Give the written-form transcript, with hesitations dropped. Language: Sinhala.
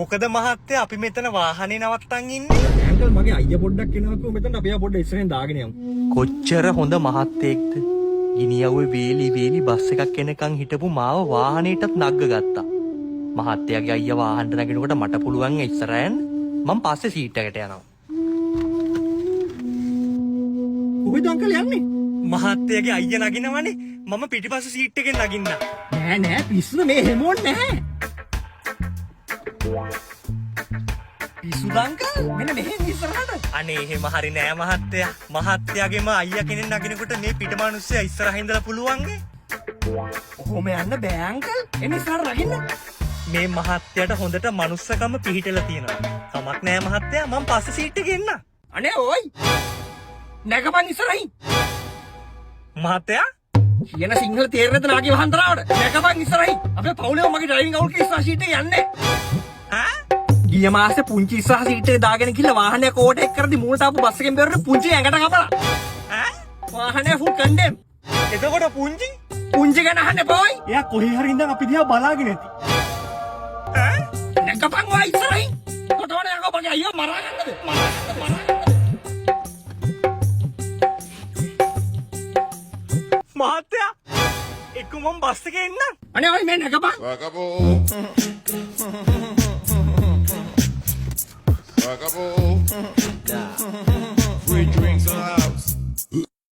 මොකද මහත්තයා අපි මෙතන වාහනේ නවත්තන් ඉන්නේ. ඇන්කල් මගේ අයියා පොඩ්ඩක් එනවාකෝ මෙතන අපි ආ පොඩ්ඩක් ඉස්සරහින් දාගෙන යමු. කොච්චර හොඳ මහත්තයෙක්ද. ගිනියව්වේ වේලි බස් එකක් එනකන් හිටපු මාව වාහනේටත් නග්ග ගත්තා. මහත්තයාගේ අයියා වාහනට නගිනකොට මට පුළුවන් ඉස්සරහින් මම පස්සේ සීට් එකට යනවා. කොහෙද අංකල් යන්නේ? මහත්තයාගේ අයියා නගිනවනේ මම පිටිපස්ස සීට් එකෙන් නගින්න. නෑ පිස්සු මේ හෙමෝන් නැහැ. පිස්සුද අංකල්? මෙන්න මෙහෙන් ඉස්සරහට. අනේ එහෙම හරි නෑ මහත්තයා. මහත්තයාගේම අයියා කෙනෙක් නගිනකොට මේ පිටමනුස්සයා ඉස්සරහින් ඉඳලා පුළුවන්ගේ. කොහොම යන්න බෑ අංකල්. එන්න ඉස්සරහට නගින්න. මේ මහත්තයාට හොඳට මනුස්සකම පිහිටලා තියෙනවා. කමක් නෑ මහත්තයා මම පස්සේ සීට් එකේ එන්න. අනේ ඕයි. නැගපන් ඉස්සරහින්. මහත්තයා කියන සිංහල තේරෙන්නද නාගේ වහන්තරාවට? නැගපන් ඉස්සරහින්. අපේ පවුලේ මගේ ඩ්‍රයිවිං අවුල් කේ ඉස්සරහ සීට් එකේ යන්නේ. ඈ ගිය මාසේ පුංචි ඉස්සරහ සීට් එකේ දාගෙන ගිහලා වාහනයක් ඕවර්ටේක් කරද්දි මූණට ආපු බස් එකෙන් බැරුනේ පුංචි ඇඟට කපලා. ඈ වාහනේ ෆුල් කන්ඩෙම්. එතකොට පුංචි ගැන අහන්න එපෝයි. එයා කොහේ හරි ඉඳන් අපි දිහා බලාගෙන ඇති. ඈ නැගපන් වා ඉස්සරහින්. කොටවන යකෝ මගේ අයියෝ මරා ගන්නද? මහත්තයා එක්ක මම බස් එකේ එන්න. අනේ ඔය මේ නැගපන්. Acabou.